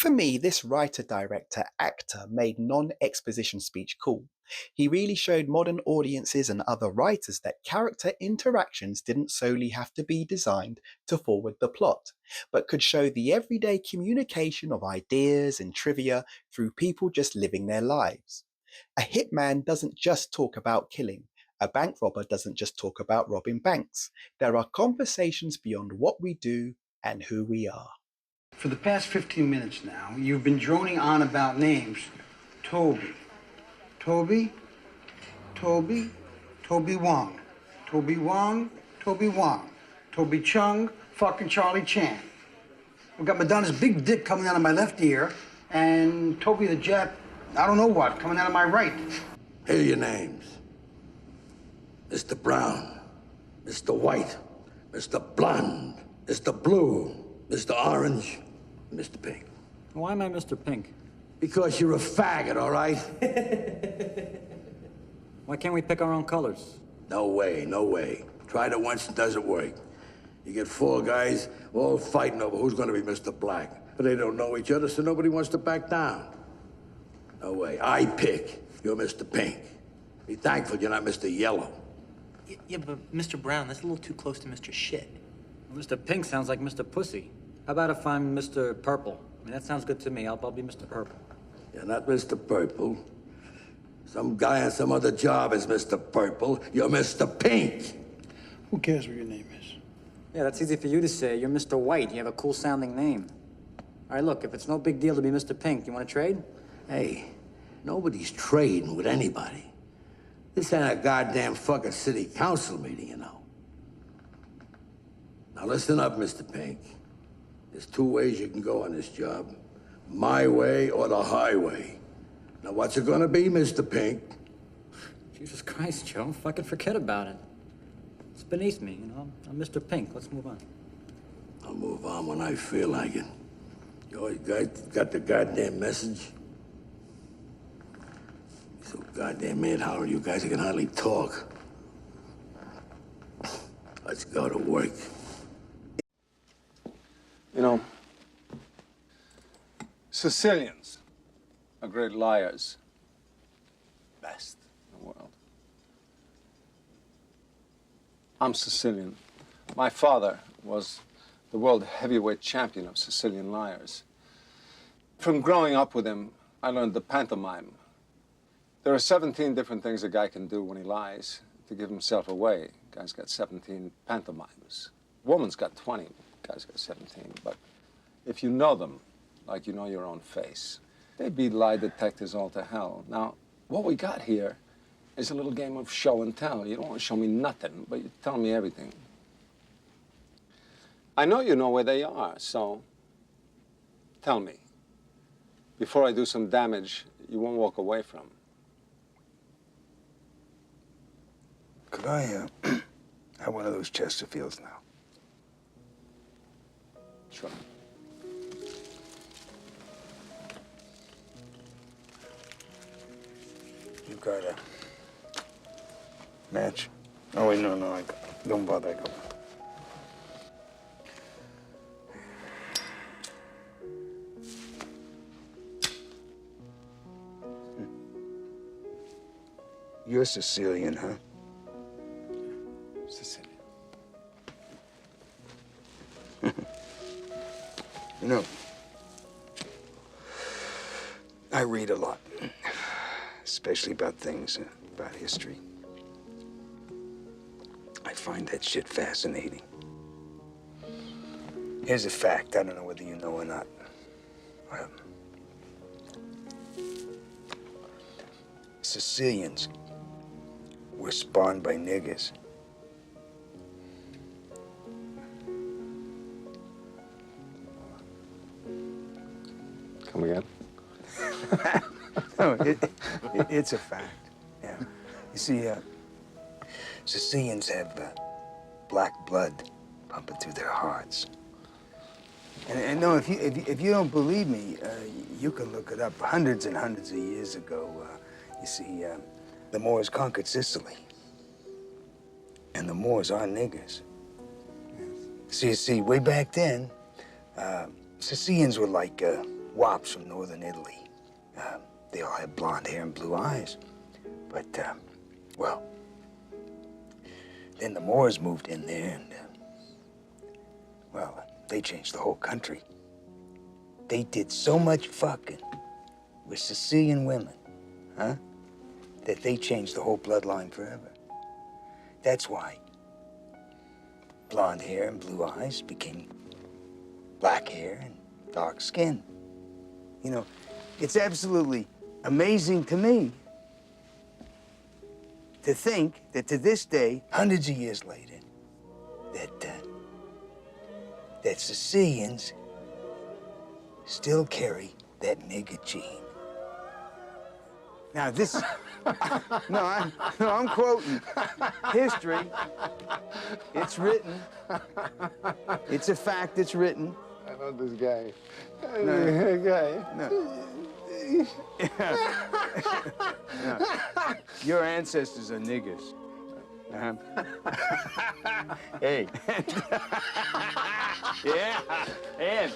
For me, this writer, director, actor made non-exposition speech cool. He really showed modern audiences and other writers that character interactions didn't solely have to be designed to forward the plot, but could show the everyday communication of ideas and trivia through people just living their lives. A hitman doesn't just talk about killing. A bank robber doesn't just talk about robbing banks. There are conversations beyond what we do and who we are. For the past 15 minutes now, you've been droning on about names. Toby. Toby? Toby? Toby Wong. Toby Wong? Toby Wong. Toby Chung? Fucking Charlie Chan. I've got Madonna's big dick coming out of my left ear, and Toby the Jap, I don't know what, coming out of my right. Here are your names. Mr. Brown, Mr. White, Mr. Blonde, Mr. Blue, Mr. Orange, and Mr. Pink. Why am I Mr. Pink? Because you're a faggot, all right? Why can't we pick our own colors? No way, no way. Tried it once, it doesn't work. You get four guys all fighting over who's gonna be Mr. Black. But they don't know each other, so nobody wants to back down. No way. I pick. You're Mr. Pink. Be thankful you're not Mr. Yellow. Yeah, but Mr. Brown, that's a little too close to Mr. Shit. Well, Mr. Pink sounds like Mr. Pussy. How about if I'm Mr. Purple? I mean, that sounds good to me. I'll be Mr. Purple. You're not Mr. Purple. Some guy on some other job is Mr. Purple. You're Mr. Pink. Who cares what your name is? Yeah, that's easy for you to say. You're Mr. White. You have a cool-sounding name. All right, look, if it's no big deal to be Mr. Pink, you want to trade? Hey, nobody's trading with anybody. This ain't a goddamn fucking city council meeting, you know. Now listen up, Mr. Pink. There's two ways you can go on this job. My way or the highway. Now what's it gonna be, Mr. Pink? Jesus Christ, Joe. Fucking forget about it. It's beneath me, you know. I'm Mr. Pink. Let's move on. I'll move on when I feel like it. You always guys got the goddamn message? So goddamn mad, Howard, you guys can hardly talk. Let's go to work. You know, Sicilians are great liars. Best in the world. I'm Sicilian. My father was the world heavyweight champion of Sicilian liars. From growing up with him, I learned the pantomime. There are 17 different things a guy can do when he lies to give himself away. Guy's got 17 pantomimes. Woman's got 20. Guy's got 17. But if you know them, like you know your own face, they'd be lie detectors all to hell. Now, what we got here is a little game of show and tell. You don't want to show me nothing, but you tell me everything. I know you know where they are, so tell me. Before I do some damage, you won't walk away from. Could I, have one of those Chesterfields now? Sure. You got a match? Oh, wait, no, don't bother, I got one. You're Sicilian, huh? Sicilian. You know, I read a lot, especially about things, about history. I find that shit fascinating. Here's a fact, I don't know whether you know or not. Sicilians were spawned by niggers. Come again? No, it's a fact, yeah. You see, Sicilians have black blood pumping through their hearts. And no, if you don't believe me, you can look it up. Hundreds and hundreds of years ago, you see, the Moors conquered Sicily. And the Moors are niggers. So you see, way back then, Sicilians were like wops from northern Italy. They all had blonde hair and blue eyes. But, well, then the Moors moved in there and, well, they changed the whole country. They did so much fucking with Sicilian women, huh? That they changed the whole bloodline forever. That's why blonde hair and blue eyes became black hair and dark skin. You know, it's absolutely amazing to me to think that to this day, hundreds of years later, that Sicilians still carry that nigger gene. Now this, I'm quoting history. It's written. It's a fact. It's written. I know this guy. No. Your ancestors are niggers. Hey. Yeah.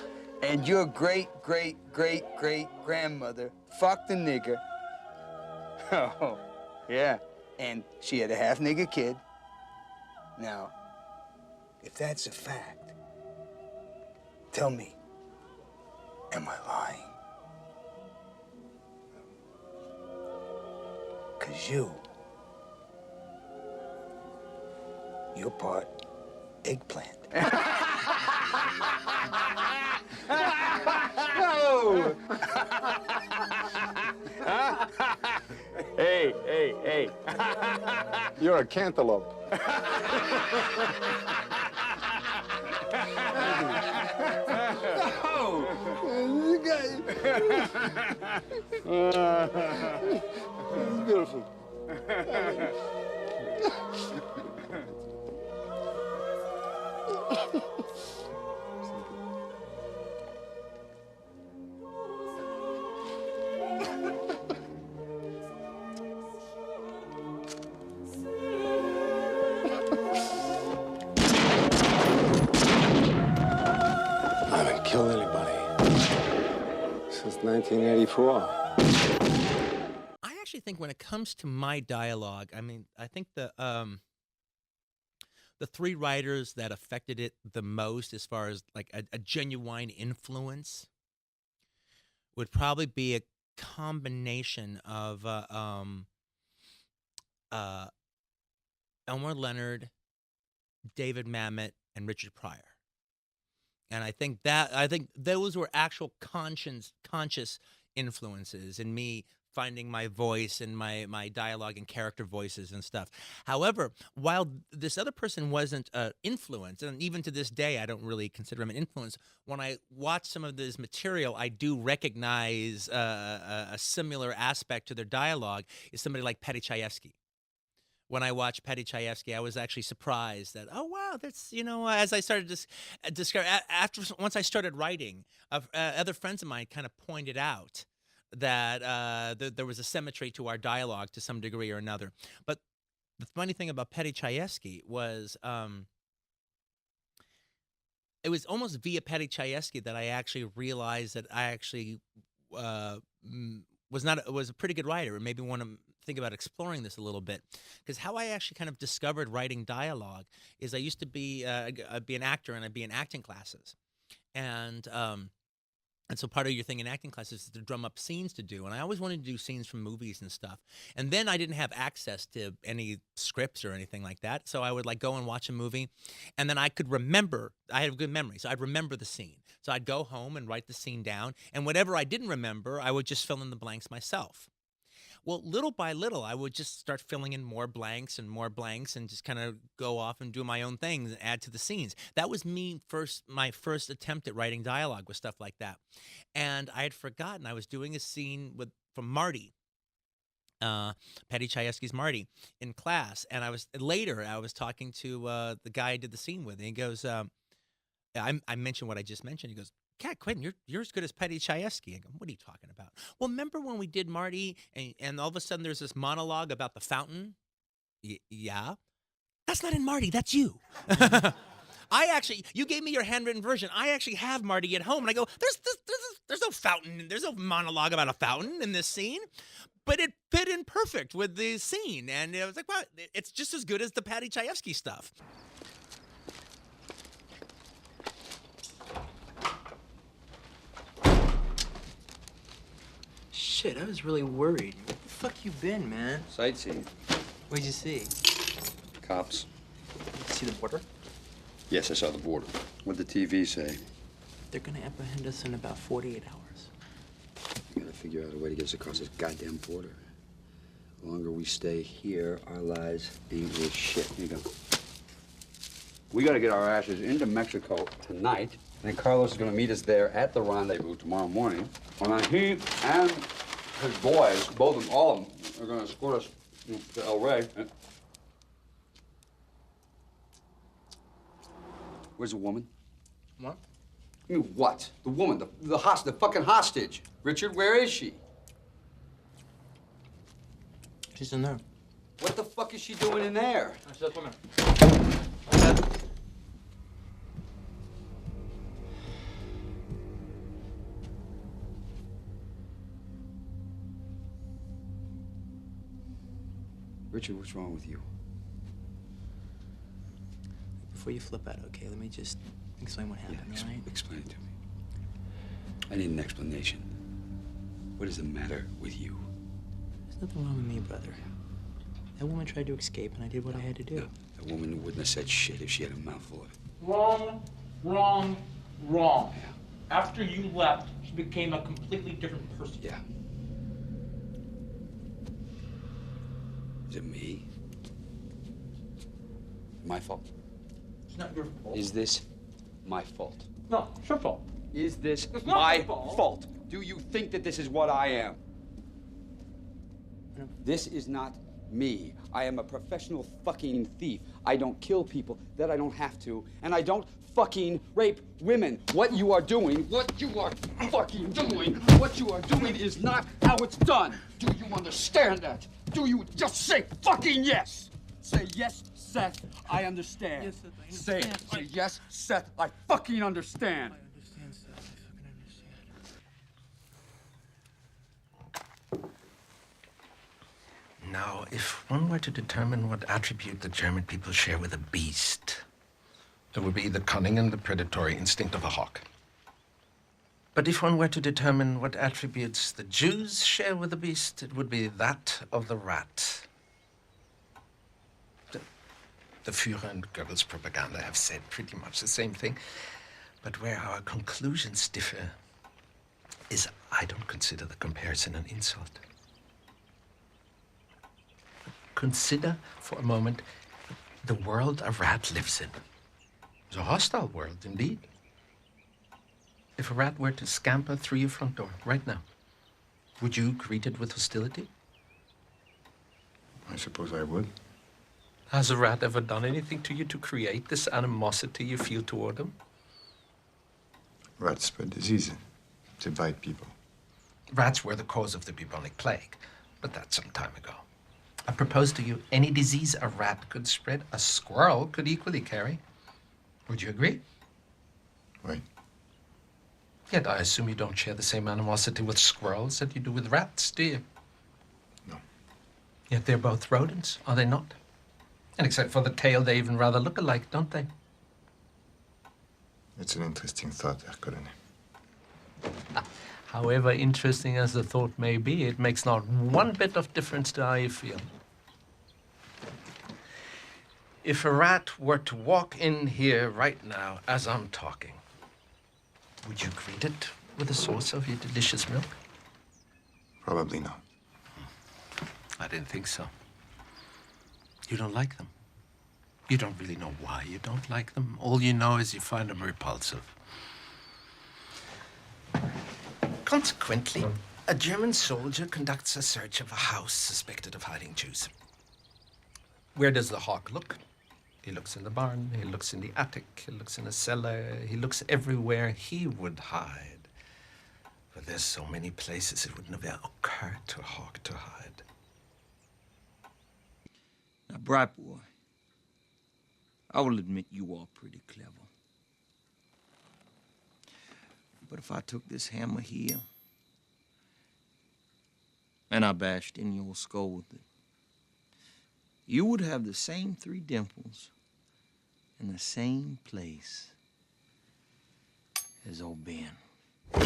And your great-great-great-great-grandmother fucked a nigger. Oh, yeah. And she had a half-nigger kid. Now, if that's a fact, tell me, am I lying? 'Cause you're part eggplant. No! Hey. You're a cantaloupe. It's beautiful. I haven't killed anybody since 1984. I actually think when it comes to my dialogue, I mean, I think the three writers that affected it the most as far as like a genuine influence would probably be a combination of Elmore Leonard, David Mamet, and Richard Pryor. And I think those were actual conscious influences in me finding my voice and my dialogue and character voices and stuff. However, while this other person wasn't an influence, and even to this day I don't really consider him an influence, when I watch some of this material, I do recognize a similar aspect to their dialogue is somebody like Paddy Chayefsky. When I watched Paddy Chayefsky, I was actually surprised that, oh, wow, that's, as I started to describe, once I started writing, other friends of mine kind of pointed out that there was a symmetry to our dialogue to some degree or another. But the funny thing about Paddy Chayefsky was it was almost via Paddy Chayefsky that I actually realized that I actually was a pretty good writer, and maybe want to think about exploring this a little bit, because how I actually kind of discovered writing dialogue is I used to be an actor, and I'd be in acting classes, and so part of your thing in acting classes is to drum up scenes to do, and I always wanted to do scenes from movies and stuff. And then I didn't have access to any scripts or anything like that, so I would like go and watch a movie, and then I could remember. I had a good memory, so I'd remember the scene. So I'd go home and write the scene down, and whatever I didn't remember, I would just fill in the blanks myself. Well, little by little, I would just start filling in more blanks and just kind of go off and do my own things and add to the scenes. That was my first attempt at writing dialogue with stuff like that. And I had forgotten I was doing a scene from Marty, Paddy Chayefsky's Marty, in class. And I was talking to the guy I did the scene with, and he goes, I mentioned what I just mentioned. He goes, "Cat Quentin, you're as good as Paddy Chayefsky." I go, "What are you talking about?" "Well, remember when we did Marty, and all of a sudden there's this monologue about the fountain?" Yeah. "That's not in Marty, that's you." You gave me your handwritten version. I actually have Marty at home, and I go, there's this There's no fountain. There's no monologue about a fountain in this scene, but it fit in perfect with the scene, and it was like, wow, it's just as good as the Patty Chayefsky stuff. Shit, I was really worried. Where the fuck you been, man? Sightseeing. What'd you see? Cops. See the border? Yes, I saw the border. What'd the TV say? They're gonna apprehend us in about 48 hours. We gotta figure out a way to get us across this goddamn border. The longer we stay here, our lives ain't worth shit. Here you go. We gotta get our asses into Mexico tonight. And then Carlos is gonna meet us there at the rendezvous tomorrow morning. And then he and his boys, both of them, all of them, are gonna escort us to El Rey. Where's the woman? What? I mean, what? The woman, the fucking hostage. Richard, where is she? She's in there. What the fuck is she doing in there? That's that woman. Richard, what's wrong with you? Before you flip out, okay, let me just explain what happened, all right? Explain it to me. I need an explanation. What is the matter with you? There's nothing wrong with me, brother. That woman tried to escape, and I did what I had to do. No, that woman wouldn't have said shit if she had a mouthful of it. Wrong, wrong, wrong. Yeah. After you left, she became a completely different person. Yeah. Is it me? My fault? It's not your fault. Is this my fault? No, it's your fault. Is this It's not my your fault. fault? Do you think that this is what I am? This is not me. I am a professional fucking thief. I don't kill people that I don't have to, and I don't fucking rape women. What you are doing is not how it's done. Do you understand that? Do you just say fucking yes? Say yes, Seth, I understand. Yes, Seth, I understand. Say yes, Seth, I fucking understand. I understand, Seth. I fucking understand. Now, if one were to determine what attribute the German people share with a beast, it would be the cunning and the predatory instinct of a hawk. But if one were to determine what attributes the Jews share with the beast, it would be that of the rat. The Führer and Goebbels propaganda have said pretty much the same thing, but where our conclusions differ is I don't consider the comparison an insult. Consider for a moment the world a rat lives in. It's a hostile world, indeed. If a rat were to scamper through your front door right now, would you greet it with hostility? I suppose I would. Has a rat ever done anything to you to create this animosity you feel toward him? Rats spread disease. They bite people. Rats were the cause of the bubonic plague, but that's some time ago. I propose to you, any disease a rat could spread, a squirrel could equally carry. Would you agree? Right. Yet I assume you don't share the same animosity with squirrels that you do with rats, do you? No. Yet they're both rodents, are they not? And except for the tail, they even rather look alike, don't they? It's an interesting thought, Herr Colonel. However interesting as the thought may be, it makes not one bit of difference to how you feel. If a rat were to walk in here right now as I'm talking, would you greet it with a source of your delicious milk? Probably not. I didn't think so. You don't like them. You don't really know why you don't like them. All you know is you find them repulsive. Consequently, a German soldier conducts a search of a house suspected of hiding Jews. Where does the hawk look? He looks in the barn, he looks in the attic, he looks in the cellar, he looks everywhere he would hide. But there's so many places it would never occur to a hawk to hide. Now, Bright Boy, I will admit you are pretty clever. But if I took this hammer here and I bashed in your skull with it, you would have the same 3 dimples in the same place as old Ben. Hey!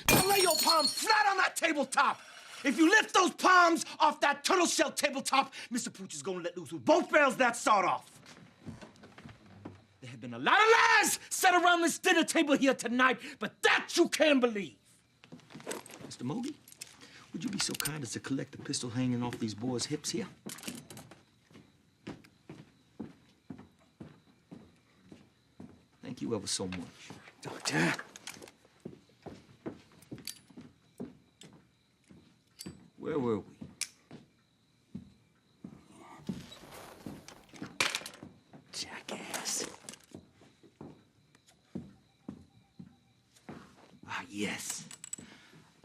Now lay your palms flat on that tabletop. If you lift those palms off that turtle shell tabletop, Mr. Pooch is gonna let loose with both barrels of that sawed off. There have been a lot of lies said around this dinner table here tonight, but that you can believe. Mr. Moody, would you be so kind as to collect the pistol hanging off these boys' hips here? Thank you ever so much. Doctor. Where were we? Jackass. Ah, yes.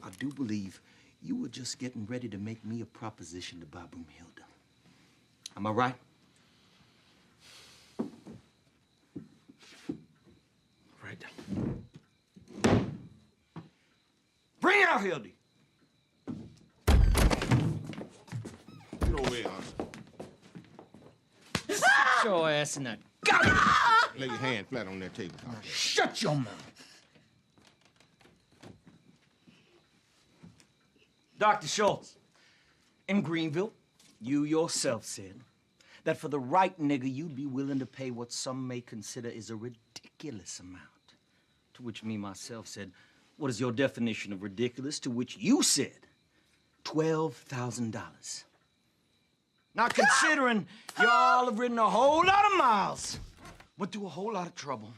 I do believe you were just getting ready to make me a proposition to buy Broomhilda. Am I right? Right. Bring out Hildy! Get over here, Sit your ass in that. Lay your hand flat on that table. Shut your mouth. Dr. Schultz, in Greenville, you yourself said that for the right nigger, you'd be willing to pay what some may consider is a ridiculous amount. To which me myself said, what is your definition of ridiculous? To which you said, $12,000. Now, considering y'all have ridden a whole lot of miles, went through a whole lot of trouble,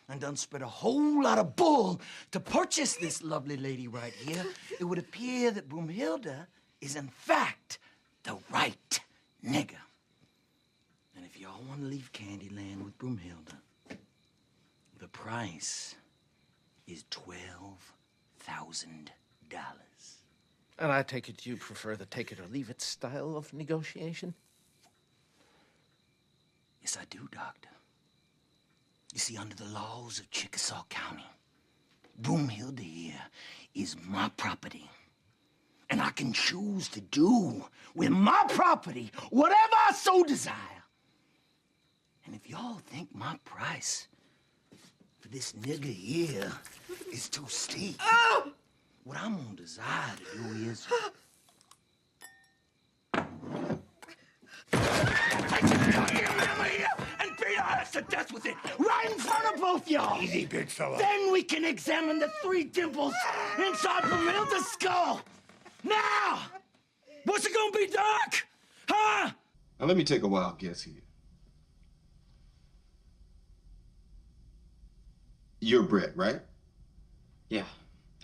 and done spread a whole lot of bull to purchase this lovely lady right here, it would appear that Broomhilda is in fact the right nigger. And if y'all want to leave Candyland with Broomhilda, the price is $12,000. And I take it you prefer the take it or leave it style of negotiation? Yes, I do, Doctor. You see, under the laws of Chickasaw County, Broomhilda here is my property. And I can choose to do with my property whatever I so desire. And if y'all think my price for this nigger here is too steep, what I'm gonna desire to do is... and beat our ass to death with it, right in front of both y'all. Easy, big fella. Then we can examine the 3 dimples inside Broomhilda's skull. Now, what's it gonna be, Doc? Huh? Now let me take a wild guess here. You're Brett, right? Yeah.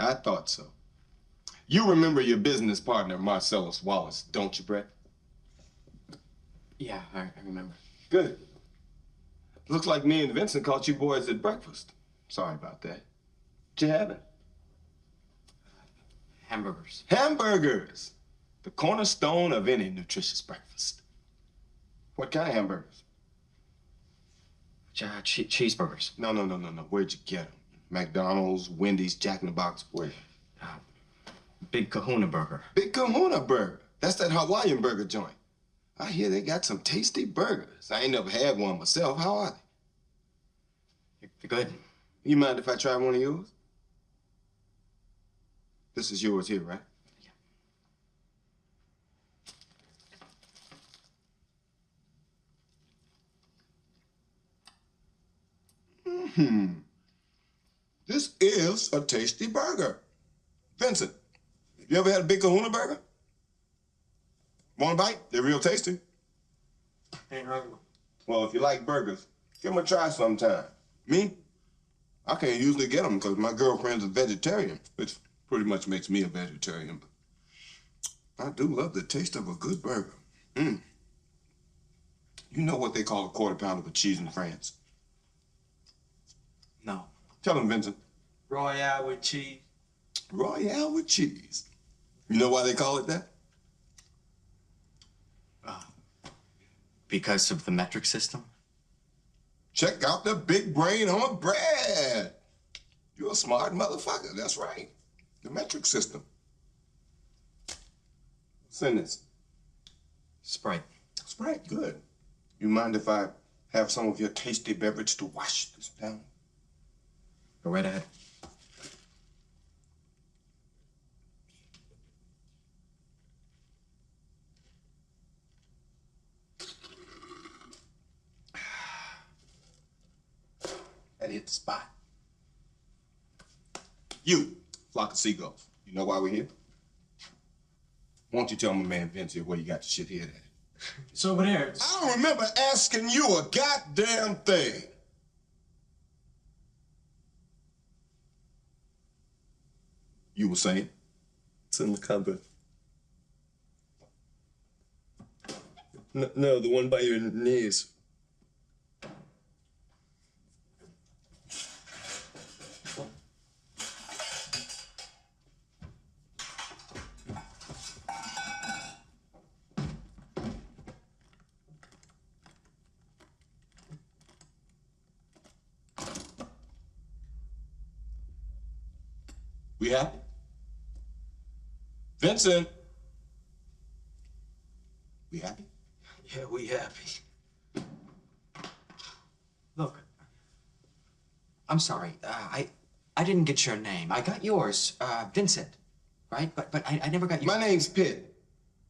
I thought so. You remember your business partner, Marcellus Wallace, don't you, Brett? Yeah, I remember. Good. Looks like me and Vincent caught you boys at breakfast. Sorry about that. What you having? Hamburgers. Hamburgers! The cornerstone of any nutritious breakfast. What kind of hamburgers? Cheeseburgers. No. Where'd you get them? McDonald's, Wendy's, Jack in the Box, where? Big Kahuna Burger. Big Kahuna Burger. That's that Hawaiian burger joint. I hear they got some tasty burgers. I ain't never had one myself. How are they? They're good. You mind if I try one of yours? This is yours here, right? Yeah. This is a tasty burger. Vincent, you ever had a Big Kahuna burger? Want a bite? They're real tasty. Ain't hungry. Well, if you like burgers, give them a try sometime. Me? I can't usually get them because my girlfriend's a vegetarian, which pretty much makes me a vegetarian. But I do love the taste of a good burger. You know what they call a quarter pounder with cheese in France? No. Tell them, Vincent. Royale with cheese. Royale with cheese. You know why they call it that? Because of the metric system? Check out the big brain on bread. You're a smart motherfucker, that's right. The metric system. What's in this? Sprite. Sprite, good. You mind if I have some of your tasty beverage to wash this down? Go right ahead. That hit the spot. You, flock of seagulls, you know why we're here? Why don't you tell my man Vincent where you got the shit hid at? It's over there. I don't remember asking you a goddamn thing. You were saying? It's in the cupboard. No, the one by your knees. We happy? Vincent! We happy? Yeah, we happy. Look, I'm sorry. I didn't get your name. I got yours, Vincent, right? But I never got your... My name's Pitt,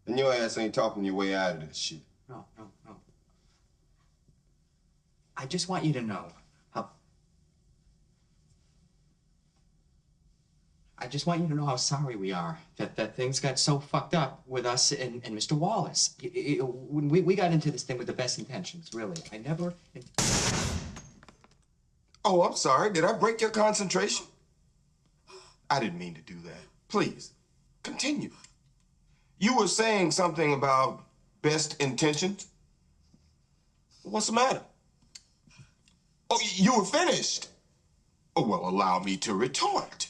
and your ass ain't talking your way out of this shit. No. I just want you to know how... I just want you to know how sorry we are that things got so fucked up with us and Mr. Wallace. We got into this thing with the best intentions, really. I never... Oh, I'm sorry. Did I break your concentration? I didn't mean to do that. Please, continue. You were saying something about best intentions? What's the matter? Oh, you were finished. Oh, well, allow me to retort.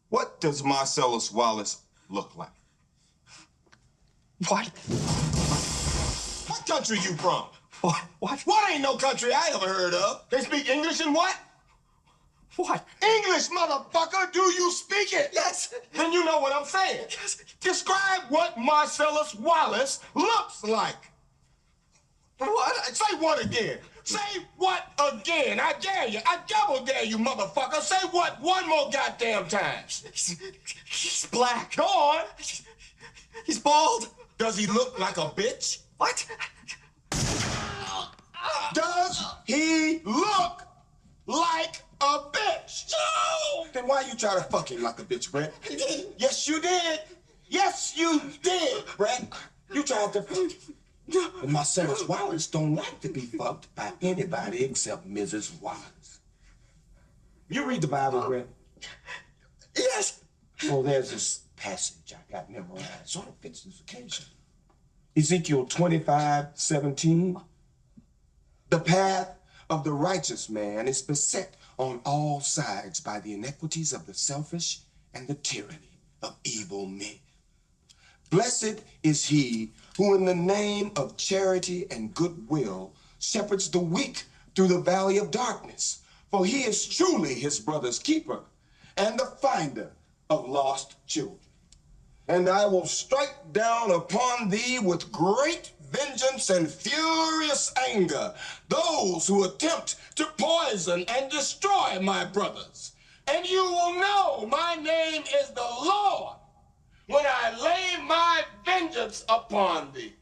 What does Marcellus Wallace look like? What? What country you from? What? What ain't no country I ever heard of? They speak English and what? What? English, motherfucker! Do you speak it? Yes. Then you know what I'm saying. Yes. Describe what Marcellus Wallace looks like. What? Say what again? Say what again? I dare you. I double dare you, motherfucker. Say what one more goddamn time. He's black. Go on. He's bald. Does he look like a bitch? What? Does he look like a bitch? No! Then why you try to fuck him like a bitch, Brett? Yes, you did. Yes, you did, Brett. You tried to fuck him. And Marcellus Wallace don't like to be fucked by anybody except Mrs. Wallace. You read the Bible, Brett? Yes. Oh, there's this passage I got memorized. Sort of fits this occasion. Ezekiel 25:17. The path of the righteous man is beset on all sides by the iniquities of the selfish and the tyranny of evil men. Blessed is he who in the name of charity and goodwill shepherds the weak through the valley of darkness, for he is truly his brother's keeper and the finder of lost children. And I will strike down upon thee with great vengeance and furious anger those who attempt to poison and destroy my brothers. And you will know my name is the Lord when I lay my vengeance upon thee.